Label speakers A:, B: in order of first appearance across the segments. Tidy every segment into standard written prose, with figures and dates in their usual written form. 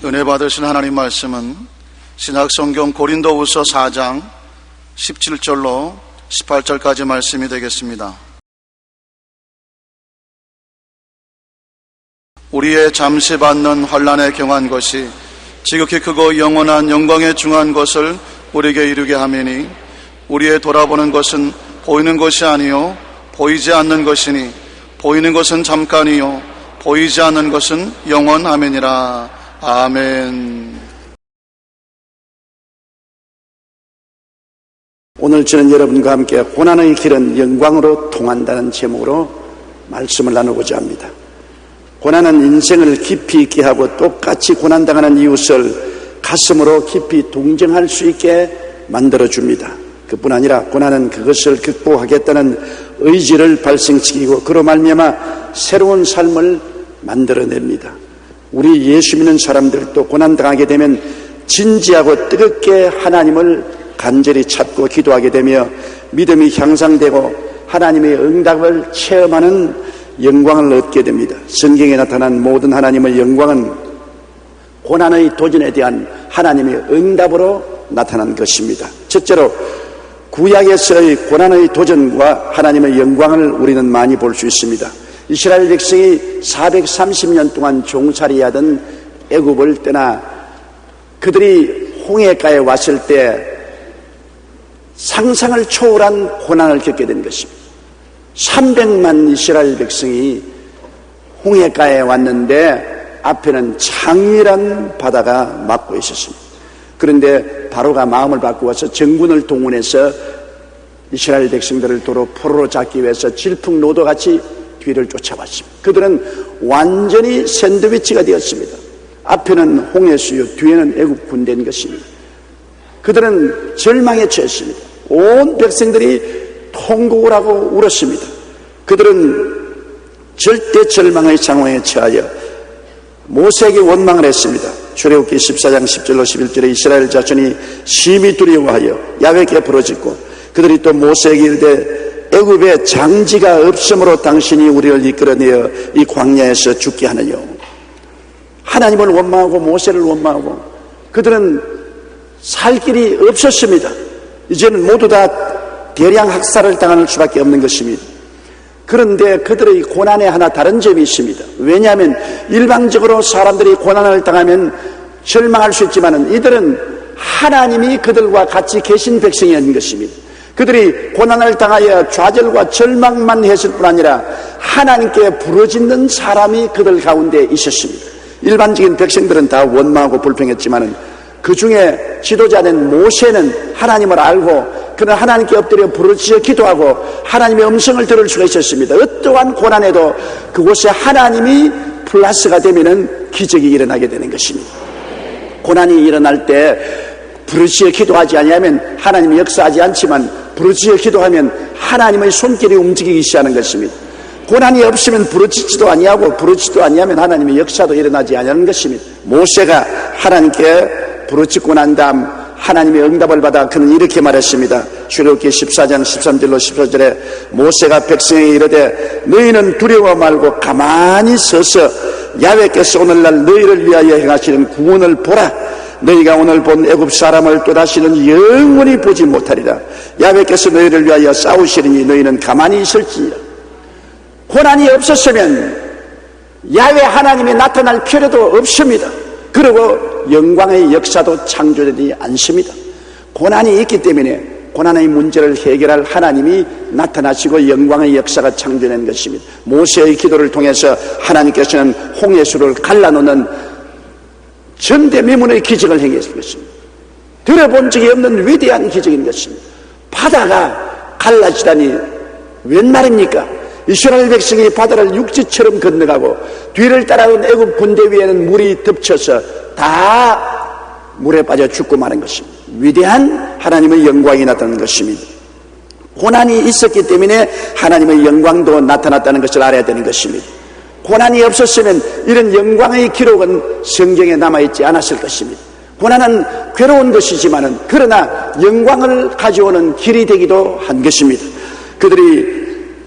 A: 은혜 받으신 하나님 말씀은 신약성경 고린도후서 4장 17절로 18절까지 말씀이 되겠습니다. 우리의 잠시 받는 환난에 경한 것이 지극히 크고 영원한 영광에 중한 것을 우리에게 이루게 하매니 우리의 돌아보는 것은 보이는 것이 아니요 보이지 않는 것이니 보이는 것은 잠깐이요 보이지 않는 것은 영원하매니라. 아멘.
B: 오늘 저는 여러분과 함께 고난의 길은 영광으로 통한다는 제목으로 말씀을 나누고자 합니다. 고난은 인생을 깊이 있게 하고 똑같이 고난당하는 이웃을 가슴으로 깊이 동정할 수 있게 만들어줍니다. 그뿐 아니라 고난은 그것을 극복하겠다는 의지를 발생시키고 그로 말미암아 새로운 삶을 만들어냅니다. 우리 예수 믿는 사람들도 고난당하게 되면 진지하고 뜨겁게 하나님을 간절히 찾고 기도하게 되며 믿음이 향상되고 하나님의 응답을 체험하는 영광을 얻게 됩니다. 성경에 나타난 모든 하나님의 영광은 고난의 도전에 대한 하나님의 응답으로 나타난 것입니다. 첫째로 구약에서의 고난의 도전과 하나님의 영광을 우리는 많이 볼 수 있습니다. 이스라엘 백성이 430년 동안 종살이하던 애굽을 떠나 그들이 홍해가에 왔을 때 상상을 초월한 고난을 겪게 된 것입니다. 300만 이스라엘 백성이 홍해가에 왔는데 앞에는 장렬한 바다가 막고 있었습니다. 그런데 바로가 마음을 바꾸어서 정군을 동원해서 이스라엘 백성들을 도로 포로로 잡기 위해서 질풍노도같이 뒤를 쫓아왔습니다. 그들은 완전히 샌드위치가 되었습니다. 앞에는 홍해수요, 뒤에는 애국 군대인 것입니다. 그들은 절망에 처했습니다. 온 백성들이 통곡을 하고 울었습니다. 그들은 절대 절망의 상황에 처하여 모세에게 원망을 했습니다. 출애굽기 14장 10절로 11절에 이스라엘 자손이 심히 두려워하여 야훼께 부르짖고 그들이 또 모세에게 이르되 애굽에 장지가 없으므로 당신이 우리를 이끌어내어 이 광야에서 죽게 하느뇨. 하나님을 원망하고 모세를 원망하고 그들은 살 길이 없었습니다. 이제는 모두 다 대량 학살을 당할 수밖에 없는 것입니다. 그런데 그들의 고난에 하나 다른 점이 있습니다. 왜냐하면 일방적으로 사람들이 고난을 당하면 절망할 수 있지만 이들은 하나님이 그들과 같이 계신 백성이었는 것입니다. 그들이 고난을 당하여 좌절과 절망만 했을 뿐 아니라 하나님께 부르짖는 사람이 그들 가운데 있었습니다. 일반적인 백성들은 다 원망하고 불평했지만 그 중에 지도자된 모세는 하나님을 알고 그는 하나님께 엎드려 부르짖어 기도하고 하나님의 음성을 들을 수가 있었습니다. 어떠한 고난에도 그곳에 하나님이 플러스가 되면 기적이 일어나게 되는 것입니다. 고난이 일어날 때 부르짖어 기도하지 아니하면 하나님이 역사하지 않지만 부르짖어 기도하면 하나님의 손길이 움직이기 시작하는 것입니다. 고난이 없으면 부르짖지도 아니하고 부르짖지도 아니하면 하나님의 역사도 일어나지 아니하는 것입니다. 모세가 하나님께 부르짖고 난 다음 하나님의 응답을 받아 그는 이렇게 말했습니다. 출애굽기 14장 13절로 14절에 모세가 백성에게 이르되 너희는 두려워 말고 가만히 서서 야훼께서 오늘날 너희를 위하여 행하시는 구원을 보라. 너희가 오늘 본 애굽 사람을 또다시는 영원히 보지 못하리라. 야훼께서 너희를 위하여 싸우시리니 너희는 가만히 있을지니라. 고난이 없었으면 야훼 하나님이 나타날 필요도 없습니다. 그리고 영광의 역사도 창조되지 않습니다. 고난이 있기 때문에 고난의 문제를 해결할 하나님이 나타나시고 영광의 역사가 창조된 것입니다. 모세의 기도를 통해서 하나님께서는 홍해수를 갈라놓는 전대미문의 기적을 행했을 것입니다. 들어본 적이 없는 위대한 기적인 것입니다. 바다가 갈라지다니 웬 말입니까? 이스라엘 백성이 바다를 육지처럼 건너가고 뒤를 따라온 애굽 군대 위에는 물이 덮쳐서 다 물에 빠져 죽고 마는 것입니다. 위대한 하나님의 영광이 나타나는 것입니다. 고난이 있었기 때문에 하나님의 영광도 나타났다는 것을 알아야 되는 것입니다. 고난이 없었으면 이런 영광의 기록은 성경에 남아있지 않았을 것입니다. 고난은 괴로운 것이지만 그러나 영광을 가져오는 길이 되기도 한 것입니다. 그들이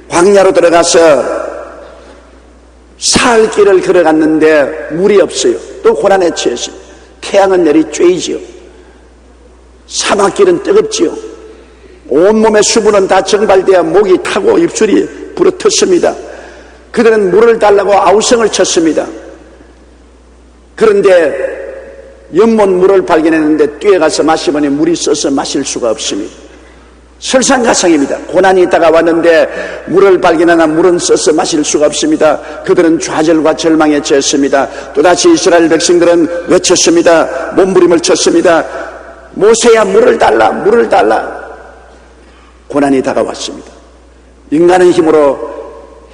B: 광야로 들어가서 사흘 길을 걸어갔는데 물이 없어요. 또 고난에 처했어요. 태양은 내리 쬐이지요. 사막길은 뜨겁지요. 온몸의 수분은 다 증발되어 목이 타고 입술이 불어텄습니다. 그들은 물을 달라고 아우성을 쳤습니다. 그런데 연못 물을 발견했는데 뛰어가서 마시보니 물이 써서 마실 수가 없습니다. 설상가상입니다. 고난이 다가왔는데 물을 발견하나 물은 써서 마실 수가 없습니다. 그들은 좌절과 절망에 처했습니다. 또다시 이스라엘 백성들은 외쳤습니다. 몸부림을 쳤습니다. 모세야, 물을 달라, 물을 달라. 고난이 다가왔습니다. 인간의 힘으로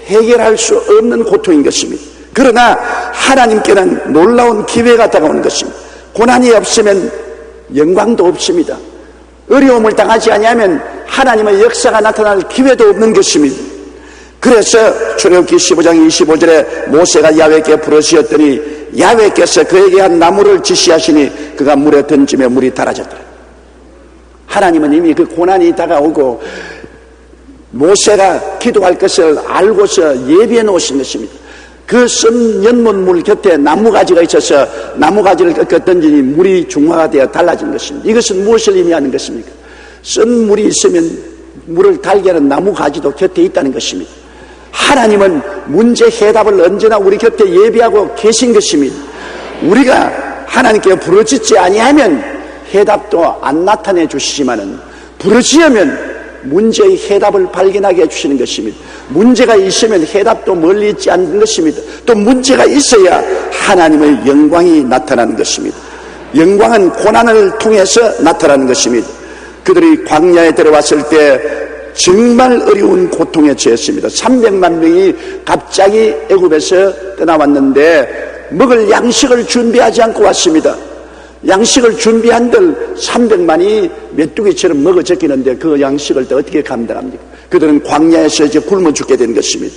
B: 해결할 수 없는 고통인 것입니다. 그러나 하나님께는 놀라운 기회가 다가오는 것입니다. 고난이 없으면 영광도 없습니다. 어려움을 당하지 아니하면 하나님의 역사가 나타날 기회도 없는 것입니다. 그래서 출애굽기 15장 25절에 모세가 야훼께 부르짖었더니 야훼께서 그에게 한 나무를 지시하시니 그가 물에 던지며 물이 달아졌더라. 하나님은 이미 그 고난이 다가오고 모세가 기도할 것을 알고서 예비해 놓으신 것입니다. 그 썬 연못물 곁에 나무가지가 있어서 나무가지를 꺾어 던지니 물이 중화가 되어 달라진 것입니다. 이것은 무엇을 의미하는 것입니까? 썬 물이 있으면 물을 달게 하는 나무가지도 곁에 있다는 것입니다. 하나님은 문제 해답을 언제나 우리 곁에 예비하고 계신 것입니다. 우리가 하나님께 부르짖지 아니하면 해답도 안 나타내 주시지만은 부르짖으면 문제의 해답을 발견하게 해주시는 것입니다. 문제가 있으면 해답도 멀리 있지 않는 것입니다. 또 문제가 있어야 하나님의 영광이 나타나는 것입니다. 영광은 고난을 통해서 나타나는 것입니다. 그들이 광야에 들어왔을 때 정말 어려운 고통에 처했습니다. 300만 명이 갑자기 애굽에서 떠나왔는데 먹을 양식을 준비하지 않고 왔습니다. 양식을 준비한들 300만이 메뚜기처럼 먹어 적히는데 그 양식을 또 어떻게 감당합니까? 그들은 광야에서 이제 굶어 죽게 된 것입니다.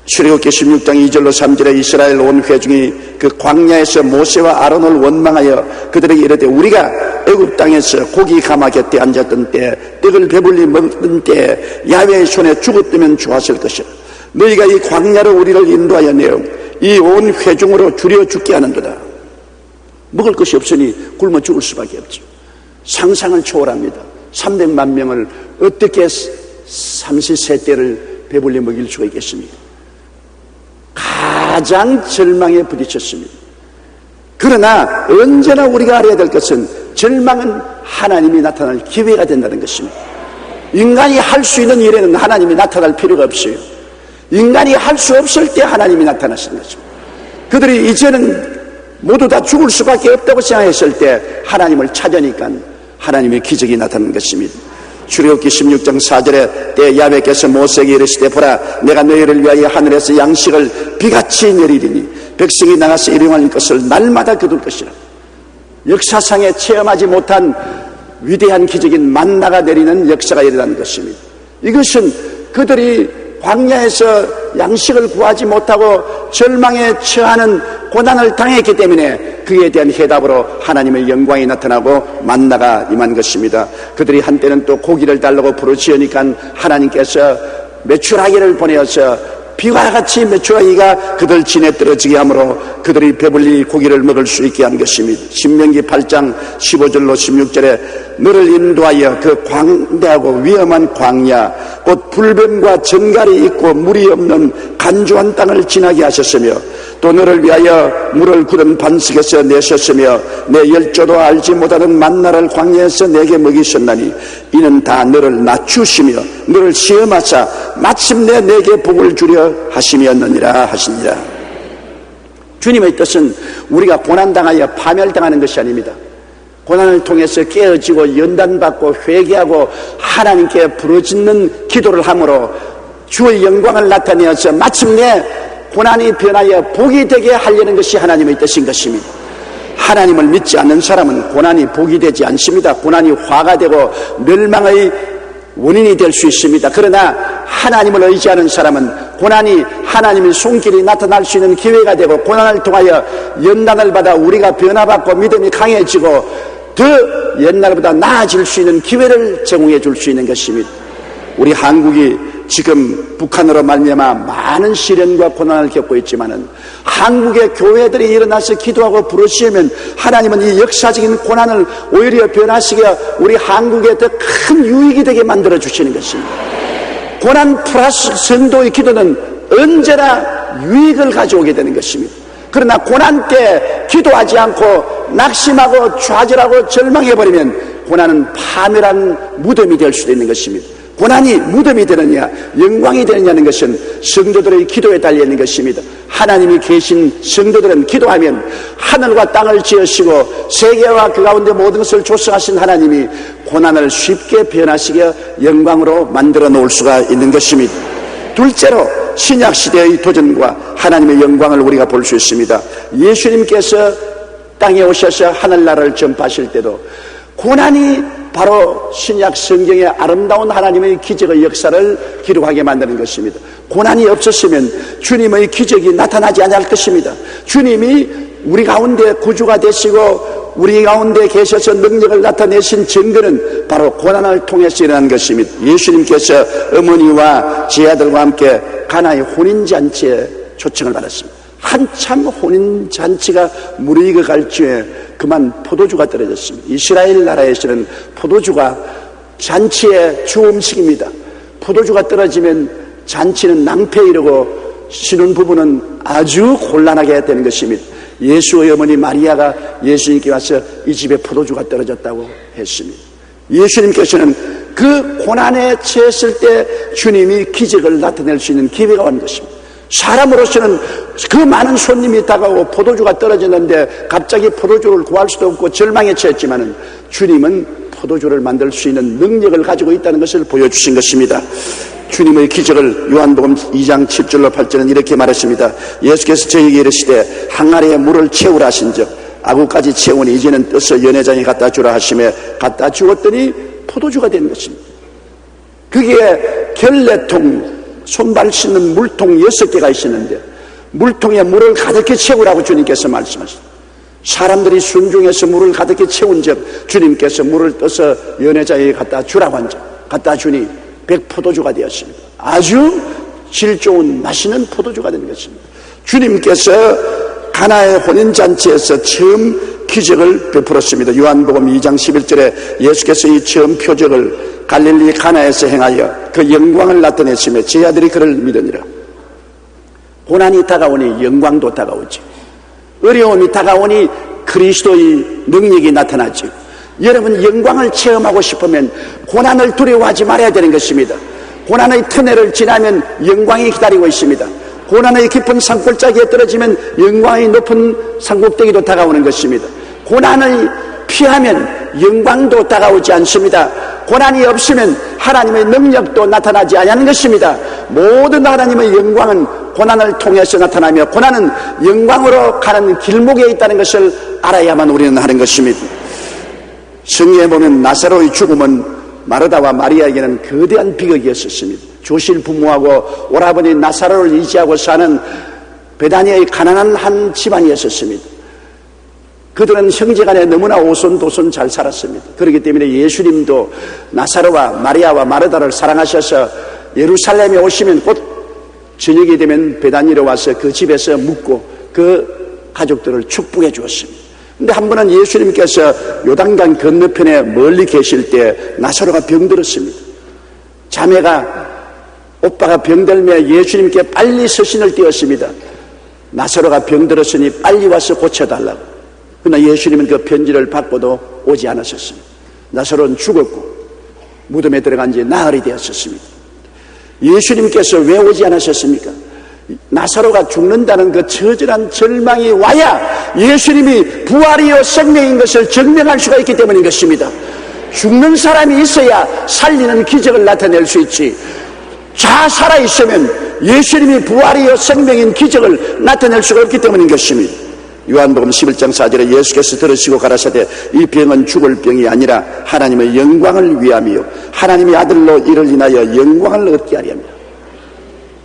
B: 출애굽기 16장 2절로 3절에 이스라엘 온 회중이 그 광야에서 모세와 아론을 원망하여 그들에게 이르되 우리가 애굽 땅에서 고기 가마 곁에 앉았던 때 떡을 배불리 먹던 때 야훼의 손에 죽었다면 좋았을 것이라. 너희가 이 광야로 우리를 인도하여 내어 이 온 회중으로 줄여 죽게 하는도다. 먹을 것이 없으니 굶어 죽을 수밖에 없죠. 상상을 초월합니다. 300만 명을 어떻게 삼시세때를 배불리 먹일 수가 있겠습니까? 가장 절망에 부딪혔습니다. 그러나 언제나 우리가 알아야 될 것은 절망은 하나님이 나타날 기회가 된다는 것입니다. 인간이 할 수 있는 일에는 하나님이 나타날 필요가 없어요. 인간이 할 수 없을 때 하나님이 나타나시는 것입니다. 그들이 이제는 모두 다 죽을 수밖에 없다고 생각했을 때 하나님을 찾으니까 하나님의 기적이 나타나는 것입니다. 출애굽기 16장 4절에 때 야훼께서 모세에게 이르시되 보라 내가 너희를 위하여 하늘에서 양식을 비같이 내리리니 백성이 나가서 일용할 것을 날마다 거둘 것이라. 역사상에 체험하지 못한 위대한 기적인 만나가 내리는 역사가 일어나는 것입니다. 이것은 그들이 광야에서 양식을 구하지 못하고 절망에 처하는 고난을 당했기 때문에 그에 대한 해답으로 하나님의 영광이 나타나고 만나가 임한 것입니다. 그들이 한때는 또 고기를 달라고 부르짖으니까 하나님께서 메추라기를 보내어서 비와 같이 메추라기가 그들 진에 떨어지게 하므로 그들이 배불리 고기를 먹을 수 있게 한 것입니다. 신명기 8장 15절로 16절에 너를 인도하여 그 광대하고 위험한 광야 곧 불뱀과 전갈이 있고 물이 없는 간조한 땅을 지나게 하셨으며 또 너를 위하여 물을 굳은 반석에서 내셨으며 내 열조도 알지 못하는 만나를 광야에서 내게 먹이셨나니 이는 다 너를 낮추시며 너를 시험하사 마침내 내게 복을 주려 하심이었느니라 하시니라. 주님의 뜻은 우리가 고난당하여 파멸당하는 것이 아닙니다. 고난을 통해서 깨어지고 연단받고 회개하고 하나님께 부르짖는 기도를 함으로 주의 영광을 나타내어서 마침내 고난이 변하여 복이 되게 하려는 것이 하나님의 뜻인 것입니다. 하나님을 믿지 않는 사람은 고난이 복이 되지 않습니다. 고난이 화가 되고 멸망의 원인이 될 수 있습니다. 그러나 하나님을 의지하는 사람은 고난이 하나님의 손길이 나타날 수 있는 기회가 되고 고난을 통하여 연단을 받아 우리가 변화받고 믿음이 강해지고 더 옛날보다 나아질 수 있는 기회를 제공해 줄 수 있는 것입니다. 우리 한국이 지금 북한으로 말미암아 많은 시련과 고난을 겪고 있지만은 한국의 교회들이 일어나서 기도하고 부르시면 하나님은 이 역사적인 고난을 오히려 변화시켜 우리 한국에 더 큰 유익이 되게 만들어 주시는 것입니다. 고난 플러스 성도의 기도는 언제나 유익을 가져오게 되는 것입니다. 그러나 고난 때 기도하지 않고 낙심하고 좌절하고 절망해버리면 고난은 파멸한 무덤이 될 수도 있는 것입니다. 고난이 무덤이 되느냐 영광이 되느냐는 것은 성도들의 기도에 달려있는 것입니다. 하나님이 계신 성도들은 기도하면 하늘과 땅을 지으시고 세계와 그 가운데 모든 것을 조성하신 하나님이 고난을 쉽게 변화시켜 영광으로 만들어 놓을 수가 있는 것입니다. 둘째로 신약시대의 도전과 하나님의 영광을 우리가 볼 수 있습니다. 예수님께서 땅에 오셔서 하늘나라를 전파하실 때도 고난이 바로 신약 성경의 아름다운 하나님의 기적의 역사를 기록하게 만드는 것입니다. 고난이 없었으면 주님의 기적이 나타나지 않을 것입니다. 주님이 우리 가운데 구주가 되시고 우리 가운데 계셔서 능력을 나타내신 증거는 바로 고난을 통해서 일어난 것입니다. 예수님께서 어머니와 제 아들과 함께 가나의 혼인잔치에 초청을 받았습니다. 한참 혼인잔치가 무르익어갈 즈에 그만 포도주가 떨어졌습니다. 이스라엘 나라에서는 포도주가 잔치의 주 음식입니다. 포도주가 떨어지면 잔치는 낭패 이르고 신혼부부는 아주 곤란하게 되는 것입니다. 예수의 어머니 마리아가 예수님께 와서 이 집에 포도주가 떨어졌다고 했습니다. 예수님께서는 그 고난에 처했을 때 주님이 기적을 나타낼 수 있는 기회가 온 것입니다. 사람으로서는 그 많은 손님이 다가오고 포도주가 떨어졌는데 갑자기 포도주를 구할 수도 없고 절망에 처했지만은 주님은 포도주를 만들 수 있는 능력을 가지고 있다는 것을 보여주신 것입니다. 주님의 기적을 요한복음 2장 7절로 8절은 이렇게 말했습니다. 예수께서 저에게 이르시되 항아리에 물을 채우라 하신즉 아구까지 채우니 이제는 떠서 연회장에 갖다 주라 하시매 갖다 주었더니 포도주가 된 것입니다. 그게 결례통 손발 씻는 물통 6개가 있었는데 물통에 물을 가득히 채우라고 주님께서 말씀하셨습니다. 사람들이 순종해서 물을 가득히 채운 즉 주님께서 물을 떠서 연회장에 갖다 주라고 한 즉 갖다 주니 100포도주가 되었습니다. 아주 질 좋은 맛있는 포도주가 된 것입니다. 주님께서 가나의 혼인잔치에서 처음 기적을 베풀었습니다. 요한복음 2장 11절에 예수께서 이 처음 표적을 갈릴리 가나에서 행하여 그 영광을 나타냈으며 제 아들이 그를 믿으니라. 고난이 다가오니 영광도 다가오지. 어려움이 다가오니 그리스도의 능력이 나타나지. 여러분 영광을 체험하고 싶으면 고난을 두려워하지 말아야 되는 것입니다. 고난의 터널을 지나면 영광이 기다리고 있습니다. 고난의 깊은 산골짜기에 떨어지면 영광의 높은 산꼭대기도 다가오는 것입니다. 고난을 피하면 영광도 다가오지 않습니다. 고난이 없으면 하나님의 능력도 나타나지 않는 것입니다. 모든 하나님의 영광은 고난을 통해서 나타나며 고난은 영광으로 가는 길목에 있다는 것을 알아야만 우리는 하는 것입니다. 성경에 보면 나사로의 죽음은 마르다와 마리아에게는 거대한 비극이었습니다. 조실 부모하고 오라버니 나사로를 의지하고 사는 베다니아의 가난한 한 집안이었습니다. 그들은 형제간에 너무나 오손도손 잘 살았습니다. 그렇기 때문에 예수님도 나사로와 마리아와 마르다를 사랑하셔서 예루살렘에 오시면 곧 저녁이 되면 베다니로 와서 그 집에서 묵고 그 가족들을 축복해 주었습니다. 근데 한 번은 예수님께서 요단강 건너편에 멀리 계실 때 나사로가 병들었습니다. 자매가 오빠가 병들며 예수님께 빨리 서신을 띄웠습니다. 나사로가 병들었으니 빨리 와서 고쳐달라고. 그러나 예수님은 그 편지를 받고도 오지 않으셨습니다. 나사로는 죽었고 무덤에 들어간 지 나흘이 되었었습니다. 예수님께서 왜 오지 않으셨습니까? 나사로가 죽는다는 그 처절한 절망이 와야 예수님이 부활이요 생명인 것을 증명할 수가 있기 때문인 것입니다. 죽는 사람이 있어야 살리는 기적을 나타낼 수 있지. 자 살아있으면 예수님이 부활이요 생명인 기적을 나타낼 수가 없기 때문인 것입니다. 요한복음 11장 4절에 예수께서 들으시고 가라사대 이 병은 죽을 병이 아니라 하나님의 영광을 위함이요 하나님의 아들로 이를 인하여 영광을 얻게 하려 합니다.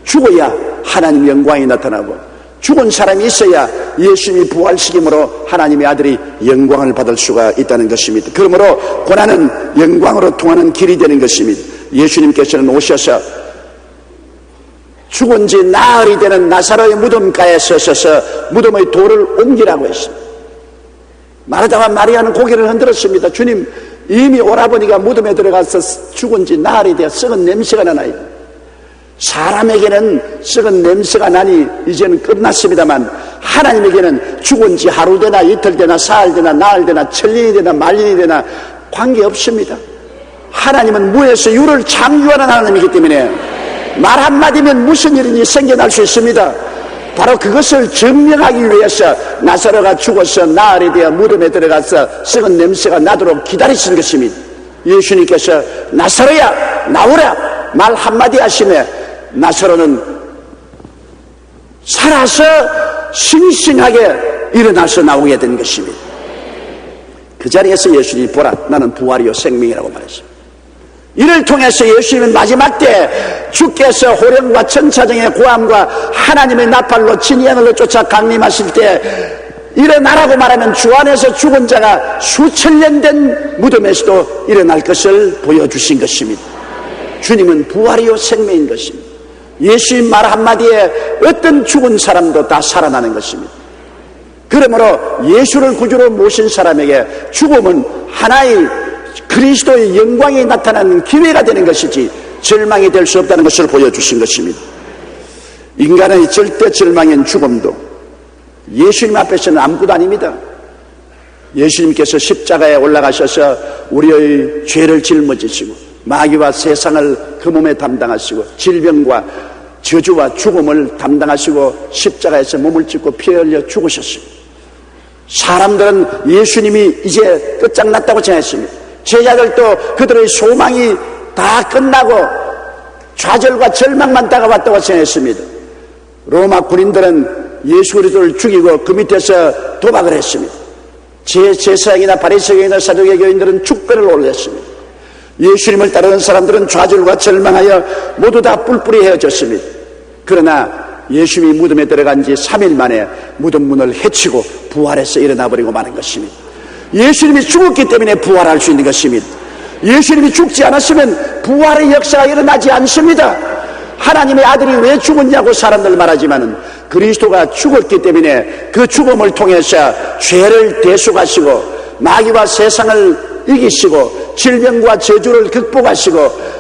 B: 죽어야 하나님의 영광이 나타나고 죽은 사람이 있어야 예수님이 부활시킴으로 하나님의 아들이 영광을 받을 수가 있다는 것입니다. 그러므로 고난은 영광으로 통하는 길이 되는 것입니다. 예수님께서는 오셔서 죽은 지 나흘이 되는 나사로의 무덤가에 서셔서 무덤의 돌을 옮기라고 했습니다. 마르다와 마리아는 고개를 흔들었습니다. 주님, 이미 오라버니가 무덤에 들어가서 죽은 지 나흘이 되어 썩은 냄새가 나나요? 사람에게는 썩은 냄새가 나니 이제는 끝났습니다만 하나님에게는 죽은 지 하루 되나 이틀 되나 사흘 되나 나흘 되나 천년이 되나 만년이 되나 관계없습니다. 하나님은 무에서 유를 창조하는 하나님이기 때문에 말 한마디면 무슨 일이니 생겨날 수 있습니다. 바로 그것을 증명하기 위해서 나사로가 죽어서 나흘이 되어 무덤에 들어가서 썩은 냄새가 나도록 기다리신 것입니다. 예수님께서 나사로야 나오라 말 한마디 하시며 나사로는 살아서 싱싱하게 일어나서 나오게 된 것입니다. 그 자리에서 예수님이 보라 나는 부활이요 생명이라고 말했습니다. 이를 통해서 예수님은 마지막 때 주께서 호령과 천사장의 고함과 하나님의 나팔로 진이 하늘로 쫓아 강림하실 때 일어나라고 말하면 주 안에서 죽은 자가 수천 년 된 무덤에서도 일어날 것을 보여주신 것입니다. 주님은 부활이요 생명인 것입니다. 예수님 말 한마디에 어떤 죽은 사람도 다 살아나는 것입니다. 그러므로 예수를 구주로 모신 사람에게 죽음은 하나의 그리스도의 영광이 나타나는 기회가 되는 것이지 절망이 될 수 없다는 것을 보여주신 것입니다. 인간의 절대 절망인 죽음도 예수님 앞에서는 아무것도 아닙니다. 예수님께서 십자가에 올라가셔서 우리의 죄를 짊어지시고 마귀와 세상을 그 몸에 담당하시고 질병과 저주와 죽음을 담당하시고 십자가에서 몸을 찢고 피 흘려 죽으셨습니다. 사람들은 예수님이 이제 끝장났다고 생각했습니다. 제자들도 그들의 소망이 다 끝나고 좌절과 절망만 다가왔다고 생각했습니다. 로마 군인들은 예수 그리스도를 죽이고 그 밑에서 도박을 했습니다. 제사장이나 바리새인이나 사두개 교인들은 축배를 올렸습니다. 예수님을 따르는 사람들은 좌절과 절망하여 모두 다 뿔뿔이 헤어졌습니다. 그러나 예수님이 무덤에 들어간 지 3일 만에 무덤 문을 헤치고 부활해서 일어나 버리고 마는 것입니다. 예수님이 죽었기 때문에 부활할 수 있는 것입니다. 예수님이 죽지 않았으면 부활의 역사가 일어나지 않습니다. 하나님의 아들이 왜 죽었냐고 사람들 말하지만은 그리스도가 죽었기 때문에 그 죽음을 통해서 죄를 대속하시고 마귀와 세상을 이기시고 질병과 저주를 극복하시고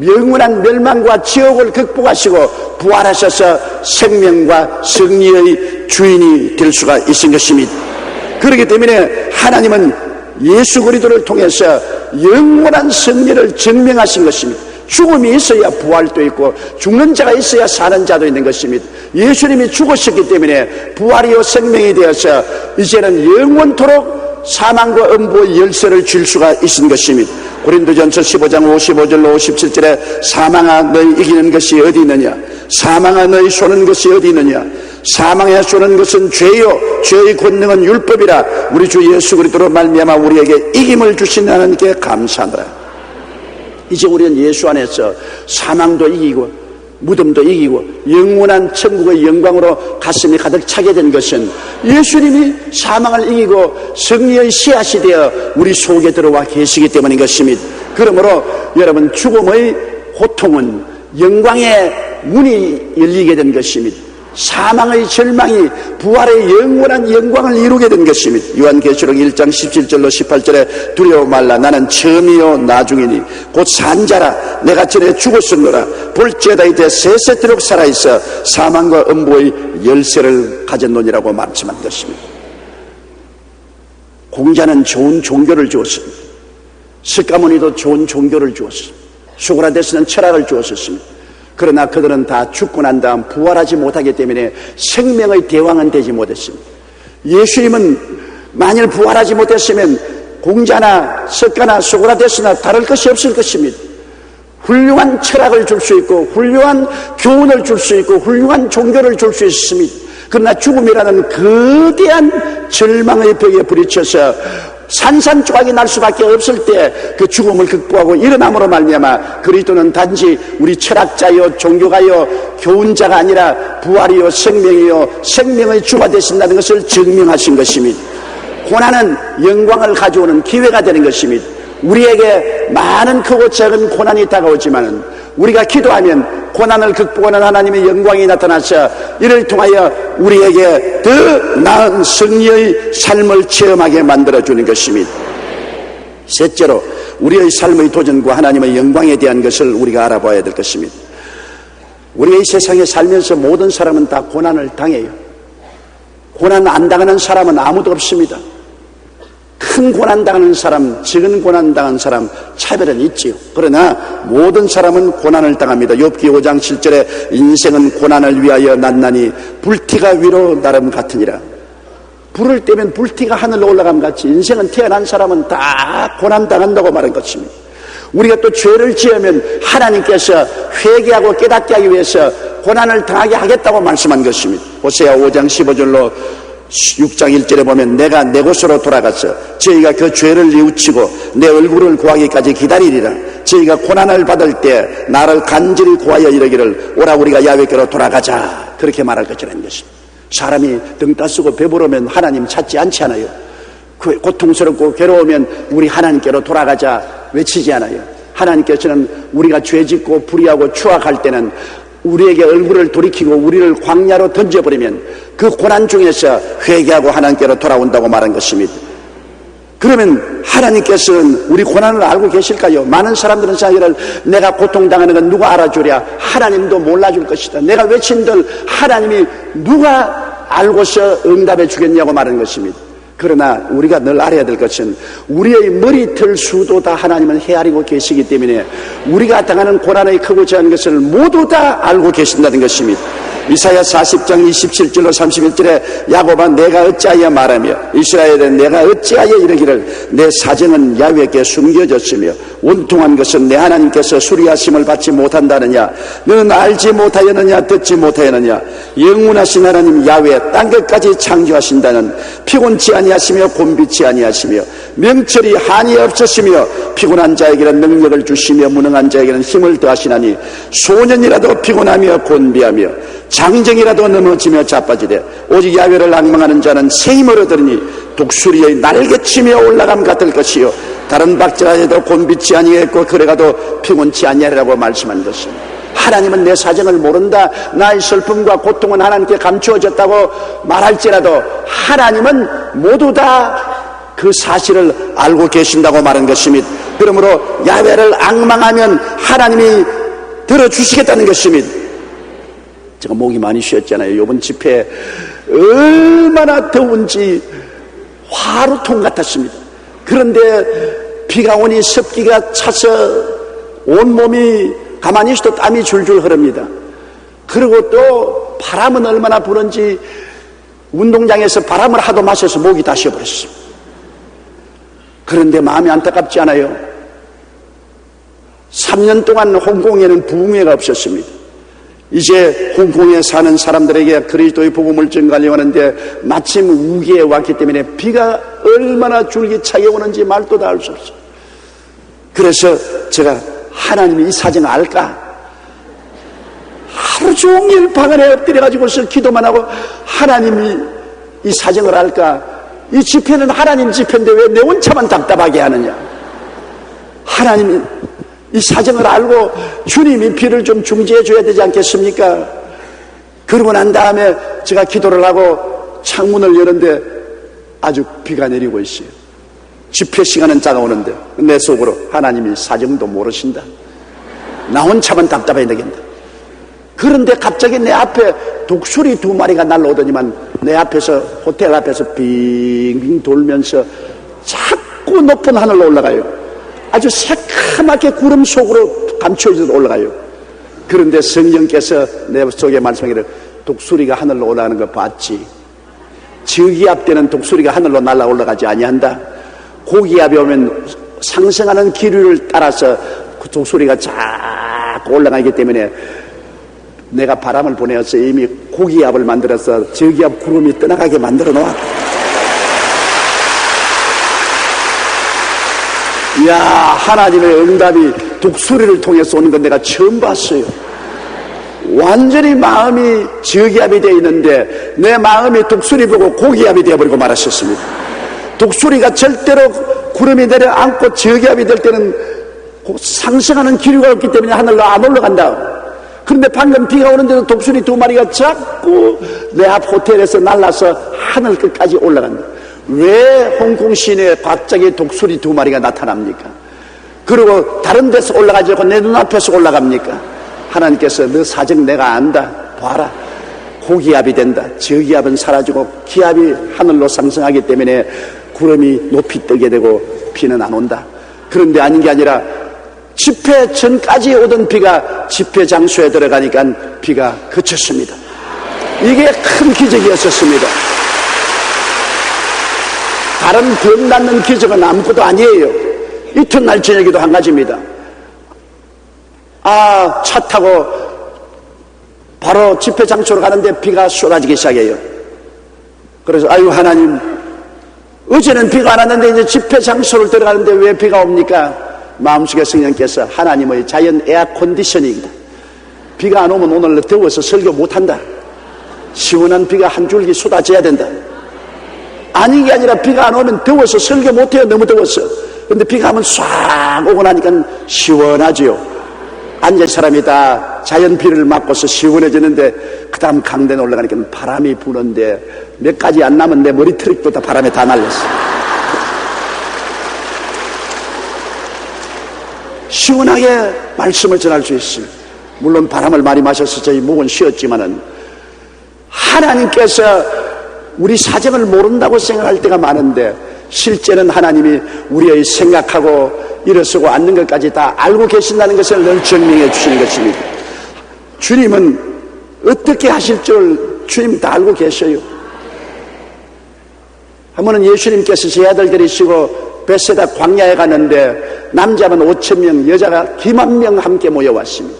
B: 영원한 멸망과 지옥을 극복하시고 부활하셔서 생명과 승리의 주인이 될 수가 있은 것입니다. 그렇기 때문에 하나님은 예수 그리스도를 통해서 영원한 승리를 증명하신 것입니다. 죽음이 있어야 부활도 있고 죽는 자가 있어야 사는 자도 있는 것입니다. 예수님이 죽으셨기 때문에 부활이요 생명이 되어서 이제는 영원토록 사망과 음부의 열쇠를 줄 수가 있는 것입니다. 고린도전서 15장 55절로 57절에 사망아 너희 이기는 것이 어디 있느냐, 사망아 너희 쏘는 것이 어디 있느냐, 사망에 쏘는 것은 죄요 죄의 권능은 율법이라. 우리 주 예수 그리스도로 말미암아 우리에게 이김을 주신 하나님께 감사하노라. 이제 우리는 예수 안에서 사망도 이기고 무덤도 이기고 영원한 천국의 영광으로 가슴이 가득 차게 된 것은 예수님이 사망을 이기고 승리의 씨앗이 되어 우리 속에 들어와 계시기 때문인 것입니다. 그러므로 여러분 죽음의 고통은 영광의 문이 열리게 된 것입니다. 사망의 절망이 부활의 영원한 영광을 이루게 된 것입니다. 요한계시록 1장 17절로 18절에 두려워 말라 나는 처음이요 나중이니 곧 산자라 내가 전에 죽었으므라 볼지어다 이제 세세토록 살아있어 사망과 음부의 열쇠를 가졌노니라고 말씀한 것입니다. 공자는 좋은 종교를 주었습니다. 스가모니도 좋은 종교를 주었습니다. 소크라테스는 철학을 주었습니다. 그러나 그들은 다 죽고 난 다음 부활하지 못하기 때문에 생명의 대왕은 되지 못했습니다. 예수님은 만일 부활하지 못했으면 공자나 석가나 소크라테스나 다를 것이 없을 것입니다. 훌륭한 철학을 줄 수 있고 훌륭한 교훈을 줄 수 있고 훌륭한 종교를 줄 수 있습니다. 그러나 죽음이라는 거대한 절망의 벽에 부딪혀서 산산조각이 날 수밖에 없을 때 그 죽음을 극복하고 일어남으로 말미암아 그리스도는 단지 우리 철학자요 종교가요 교훈자가 아니라 부활이요 생명이요 생명의 주가 되신다는 것을 증명하신 것입니다. 고난은 영광을 가져오는 기회가 되는 것입니다. 우리에게 많은 크고 작은 고난이 다가오지만 우리가 기도하면 고난을 극복하는 하나님의 영광이 나타나서 이를 통하여 우리에게 더 나은 승리의 삶을 체험하게 만들어주는 것입니다. 셋째로 우리의 삶의 도전과 하나님의 영광에 대한 것을 우리가 알아봐야 될 것입니다. 우리가 이 세상에 살면서 모든 사람은 다 고난을 당해요. 고난 안 당하는 사람은 아무도 없습니다. 큰 고난 당하는 사람, 적은 고난 당하는 사람 차별은 있지요. 그러나 모든 사람은 고난을 당합니다. 욥기 5장 7절에 인생은 고난을 위하여 났나니 불티가 위로 나름 같으니라. 불을 떼면 불티가 하늘로 올라감 같이 인생은 태어난 사람은 다 고난 당한다고 말한 것입니다. 우리가 또 죄를 지으면 하나님께서 회개하고 깨닫게 하기 위해서 고난을 당하게 하겠다고 말씀한 것입니다. 호세아 5장 15절로 6장 1절에 보면 내가 내 곳으로 돌아가서 저희가 그 죄를 뉘우치고 내 얼굴을 구하기까지 기다리리라. 저희가 고난을 받을 때 나를 간절히 구하여 이르기를 오라 우리가 야훼께로 돌아가자. 그렇게 말할 것이라는 것입니다. 사람이 등 따쓰고 배부르면 하나님 찾지 않지 않아요. 고통스럽고 괴로우면 우리 하나님께로 돌아가자 외치지 않아요. 하나님께서는 우리가 죄짓고 불의하고 추악할 때는 우리에게 얼굴을 돌이키고 우리를 광야로 던져버리면 그 고난 중에서 회개하고 하나님께로 돌아온다고 말한 것입니다. 그러면 하나님께서는 우리 고난을 알고 계실까요? 많은 사람들은 자기를 내가 고통당하는 건 누가 알아주랴? 하나님도 몰라줄 것이다. 내가 외친들 하나님이 누가 알고서 응답해 주겠냐고 말하는 것입니다. 그러나 우리가 늘 알아야 될 것은 우리의 머리털 수도 다 하나님은 헤아리고 계시기 때문에 우리가 당하는 고난의 크고 작은 것을 모두 다 알고 계신다는 것입니다. 이사야 40장 27절로 31절에 야곱아 내가 어찌하여 말하며 이스라엘에 내가 어찌하여 이르기를 내 사정은 야훼께 숨겨졌으며 원통한 것은 내 하나님께서 수리하심을 받지 못한다느냐 너는 알지 못하였느냐 듣지 못하였느냐 영원하신 하나님 야훼 땅끝까지 창조하신다는 피곤치 아니하시며 곤비치 아니하시며 명철이 한이 없으시며 피곤한 자에게는 능력을 주시며 무능한 자에게는 힘을 더하시나니 소년이라도 피곤하며 곤비하며 장정이라도 넘어지며 자빠지되 오직 야훼를 앙망하는 자는 새 힘을 얻으리니 독수리의 날개치며 올라감 같을 것이요 다른 박질하여도 곤비치 아니했고 그래가도 피곤치 아니하리라고 말씀한 것입니다. 하나님은 내 사정을 모른다. 나의 슬픔과 고통은 하나님께 감추어졌다고 말할지라도 하나님은 모두 다 그 사실을 알고 계신다고 말한 것입니다. 그러므로 야훼를 앙망하면 하나님이 들어주시겠다는 것입니다. 제가 목이 많이 쉬었잖아요. 이번 집회 얼마나 더운지 화로통 같았습니다. 그런데 비가 오니 습기가 차서 온몸이 가만히 있어도 땀이 줄줄 흐릅니다. 그리고 또 바람은 얼마나 부는지 운동장에서 바람을 하도 마셔서 목이 다 쉬어버렸습니다. 그런데 마음이 안타깝지 않아요? 3년 동안 홍콩에는 부흥회가 없었습니다. 이제 홍콩에 사는 사람들에게 그리스도의 복음을 전가하려고 하는데 마침 우기에 왔기 때문에 비가 얼마나 줄기차게 오는지 말도 다 알 수 없어요. 그래서 제가 하나님이 이 사정을 알까? 하루 종일 방 안에 엎드려가지고서 기도만 하고 하나님이 이 사정을 알까? 이 집회는 하나님 집회인데 왜 내 혼자만 답답하게 하느냐? 하나님이 이 사정을 알고 주님이 비를 좀 중지해 줘야 되지 않겠습니까? 그러고 난 다음에 제가 기도를 하고 창문을 여는데 아주 비가 내리고 있어요. 집회 시간은 다가오는데 내 속으로 하나님이 사정도 모르신다. 나 혼자만 답답해야 되겠다. 그런데 갑자기 내 앞에 독수리 2마리가 날라오더니만 내 앞에서 호텔 앞에서 빙빙 돌면서 자꾸 높은 하늘로 올라가요. 아주 새카맣게 구름 속으로 감춰져서 올라가요. 그런데 성령께서 내 속에 말씀하기를 독수리가 하늘로 올라가는 거 봤지? 저기압 때는 독수리가 하늘로 날아 올라가지 아니한다. 고기압이 오면 상승하는 기류를 따라서 그 독수리가 자꾸 올라가기 때문에 내가 바람을 보내어서 이미 고기압을 만들어서 저기압 구름이 떠나가게 만들어 놓았다. 이야, 하나님의 응답이 독수리를 통해서 오는 건 내가 처음 봤어요. 완전히 마음이 저기압이 되어 있는데 내 마음이 독수리 보고 고기압이 되어버리고 말았었습니다. 독수리가 절대로 구름이 내려앉고 저기압이 될 때는 상승하는 기류가 없기 때문에 하늘로 안 올라간다. 그런데 방금 비가 오는데도 독수리 2마리가 자꾸 내 앞 호텔에서 날라서 하늘 끝까지 올라간다. 왜 홍콩 시내에 갑자기 독수리 2마리가 나타납니까? 그리고 다른 데서 올라가지 않고 내 눈앞에서 올라갑니까? 하나님께서 너 사정 내가 안다. 봐라. 고기압이 된다. 저기압은 사라지고 기압이 하늘로 상승하기 때문에 구름이 높이 뜨게 되고 비는 안 온다. 그런데 아닌 게 아니라 집회 전까지 오던 비가 집회 장소에 들어가니까 비가 그쳤습니다. 이게 큰 기적이었었습니다. 다른 병낫는 기적은 아무것도 아니에요. 이튿날 저녁에도 한 가지입니다. 차 타고 바로 집회 장소로 가는데 비가 쏟아지기 시작해요. 그래서 아유 하나님, 어제는 비가 안 왔는데 이제 집회 장소를 들어가는데 왜 비가 옵니까? 마음속에 성령께서 하나님의 자연 에어 컨디셔닝이다. 비가 안 오면 오늘 더워서 설교 못한다. 시원한 비가 한 줄기 쏟아져야 된다. 아닌 게 아니라 비가 안 오면 더워서 설교 못해요. 너무 더웠어. 근데 비가 오면 싹 오고 나니까 시원하지요. 앉은 사람이 다 자연 비를 맞고서 시원해지는데 그 다음 강대에 올라가니까 바람이 부는데 몇 가지 안 남은 내 머리털도 다 바람에 다 날렸어. 시원하게 말씀을 전할 수 있어요. 물론 바람을 많이 마셔서 저희 목은 쉬었지만은 하나님께서 우리 사정을 모른다고 생각할 때가 많은데 실제는 하나님이 우리의 생각하고 일어서고 앉는 것까지 다 알고 계신다는 것을 늘 증명해 주시는 것입니다. 주님은 어떻게 하실 줄 주님 다 알고 계셔요. 한 번은 예수님께서 제 아들 데리시고 베세다 광야에 갔는데 남자만 5,000명, 여자가 2만 함께 모여왔습니다.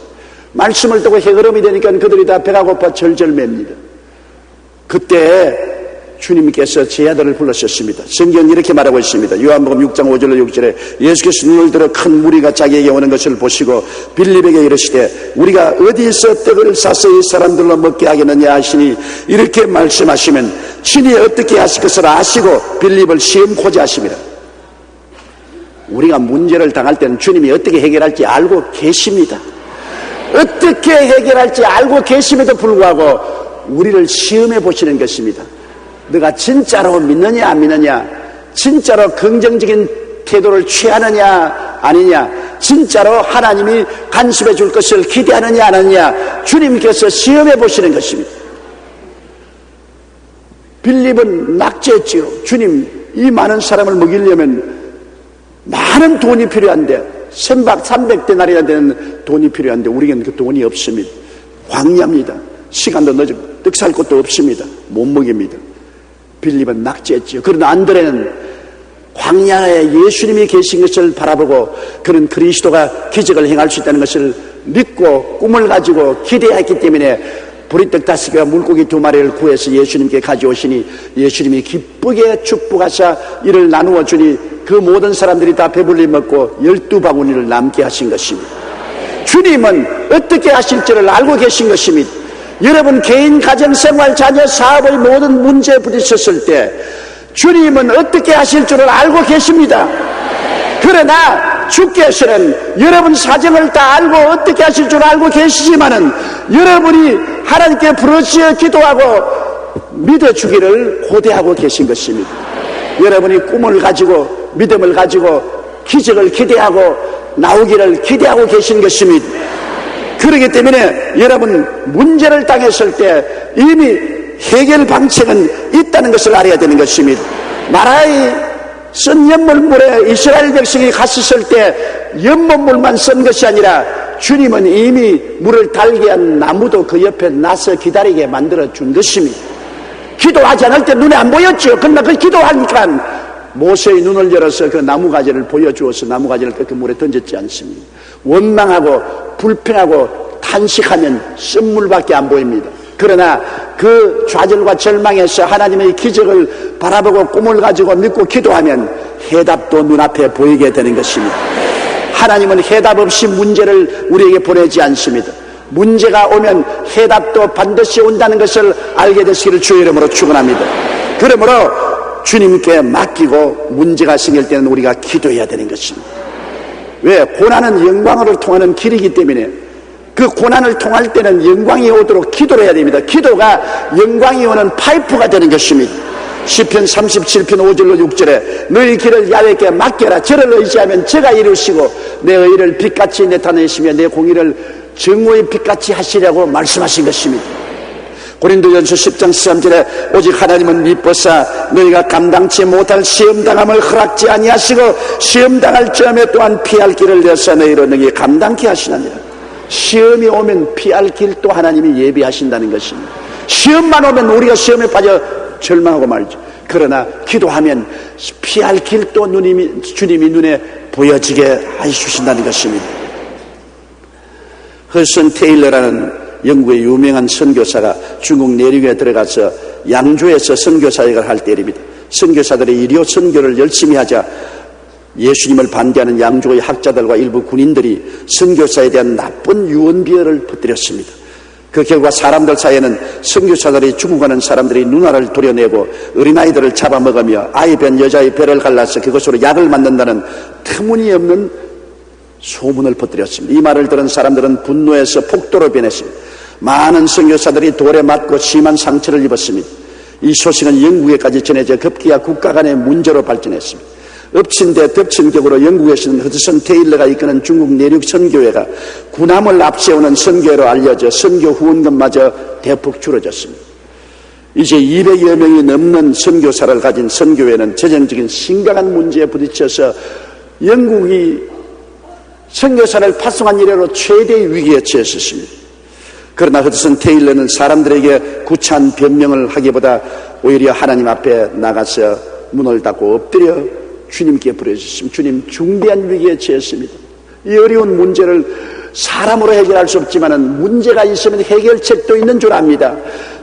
B: 말씀을 듣고 해그름이 되니까 그들이 다 배가 고파 절절맵니다. 그때 주님께서 제 아들을 불러셨습니다. 성경은 이렇게 말하고 있습니다. 요한복음 6장 5절로 6절에 예수께서 눈을 들어 큰 무리가 자기에게 오는 것을 보시고 빌립에게 이르시되 우리가 어디서 떡을 사서 이 사람들로 먹게 하겠느냐 하시니 이렇게 말씀하시면 친히 어떻게 하실 것을 아시고 빌립을 시험코자 하십니다. 우리가 문제를 당할 때는 주님이 어떻게 해결할지 알고 계십니다. 어떻게 해결할지 알고 계심에도 불구하고 우리를 시험해 보시는 것입니다. 너가 진짜로 믿느냐 안 믿느냐, 진짜로 긍정적인 태도를 취하느냐 아니냐, 진짜로 하나님이 간섭해 줄 것을 기대하느냐 안 하느냐 주님께서 시험해 보시는 것입니다. 빌립은 낙제했지요. 주님, 이 많은 사람을 먹이려면 많은 돈이 필요한데 선박 300데나리나 되는 돈이 필요한데 우리에게는 그 돈이 없습니다. 광야입니다. 시간도 늦고 떡 살 곳도 없습니다. 못 먹입니다. 빌립은 낙제했지요. 그러나 안드레는 광야에 예수님이 계신 것을 바라보고 그는 그리스도가 기적을 행할 수 있다는 것을 믿고 꿈을 가지고 기대했기 때문에 보리떡 5개와 물고기 2마리를 구해서 예수님께 가져오시니 예수님이 기쁘게 축복하사 이를 나누어 주니 그 모든 사람들이 다 배불리 먹고 12바구니를 남게 하신 것입니다. 주님은 어떻게 하실지를 알고 계신 것입니다. 여러분 개인, 가정, 생활, 자녀, 사업의 모든 문제에 부딪혔을 때 주님은 어떻게 하실 줄을 알고 계십니다. 그러나 주께서는 여러분 사정을 다 알고 어떻게 하실 줄 알고 계시지만은 여러분이 하나님께 부르짖어 기도하고 믿어주기를 고대하고 계신 것입니다. 여러분이 꿈을 가지고 믿음을 가지고 기적을 기대하고 나오기를 기대하고 계신 것입니다. 그렇기 때문에 여러분 문제를 당했을 때 이미 해결 방책은 있다는 것을 알아야 되는 것입니다. 마라의 쓴 연못물에 이스라엘 백성이 갔었을 때 연못물만 쓴 것이 아니라 주님은 이미 물을 달게 한 나무도 그 옆에 나서 기다리게 만들어 준 것입니다. 기도하지 않을 때 눈에 안 보였죠. 그러나 그 기도하니까 모세의 눈을 열어서 그 나무가지를 보여주어서 나무가지를 그 물에 던졌지 않습니다. 원망하고 불평하고 탄식하면 쓴물밖에 안 보입니다. 그러나 그 좌절과 절망에서 하나님의 기적을 바라보고 꿈을 가지고 믿고 기도하면 해답도 눈앞에 보이게 되는 것입니다. 하나님은 해답 없이 문제를 우리에게 보내지 않습니다. 문제가 오면 해답도 반드시 온다는 것을 알게 되시기를 주의 이름으로 축원합니다. 그러므로 주님께 맡기고 문제가 생길 때는 우리가 기도해야 되는 것입니다. 왜? 고난은 영광으로 통하는 길이기 때문에 그 고난을 통할 때는 영광이 오도록 기도를 해야 됩니다. 기도가 영광이 오는 파이프가 되는 것입니다. 시편 37편 5절로 6절에 너희 길을 야훼께 맡겨라. 저를 의지하면 저가 이루시고 내 의를 빛같이 나타내시며 내 공의를 정오의 빛같이 하시려고 말씀하신 것입니다. 고린도전서 10장 13절에 오직 하나님은 미쁘사 너희가 감당치 못할 시험당함을 허락지 아니하시고 시험당할 점에 또한 피할 길을 내서 너희로 능히 감당케 하시나니라. 시험이 오면 피할 길도 하나님이 예비하신다는 것입니다. 시험만 오면 우리가 시험에 빠져 절망하고 말죠. 그러나 기도하면 피할 길도 주님이 눈에 보여지게 해주신다는 것입니다. 허슨 테일러라는 영국의 유명한 선교사가 중국 내륙에 들어가서 양조에서 선교사역을 할 때입니다. 선교사들이 일요 선교를 열심히 하자 예수님을 반대하는 양조의 학자들과 일부 군인들이 선교사에 대한 나쁜 유언비어를 퍼뜨렸습니다. 그 결과 사람들 사이에는 선교사들이 죽어가는 사람들이 누나를 도려내고 어린아이들을 잡아먹으며 아이 변 여자의 배를 갈라서 그것으로 약을 만든다는 터무니없는 소문을 퍼뜨렸습니다. 이 말을 들은 사람들은 분노해서 폭도로 변했습니다. 많은 선교사들이 돌에 맞고 심한 상처를 입었습니다. 이 소식은 영국에까지 전해져 급기야 국가 간의 문제로 발전했습니다. 엎친 데 덮친 격으로 영국에 있는 허드슨 테일러가 이끄는 중국 내륙 선교회가 군함을 앞세우는 선교회로 알려져 선교 후원금마저 대폭 줄어졌습니다. 이제 200여 명이 넘는 선교사를 가진 선교회는 재정적인 심각한 문제에 부딪혀서 영국이 선교사를 파송한 이래로 최대의 위기에 처했습니다. 그러나 허드슨 테일러는 사람들에게 구차한 변명을 하기보다 오히려 하나님 앞에 나가서 문을 닫고 엎드려 주님께 부르짖습니다. 주님, 중대한 위기에 처했습니다. 이 어려운 문제를 사람으로 해결할 수 없지만 문제가 있으면 해결책도 있는 줄 압니다.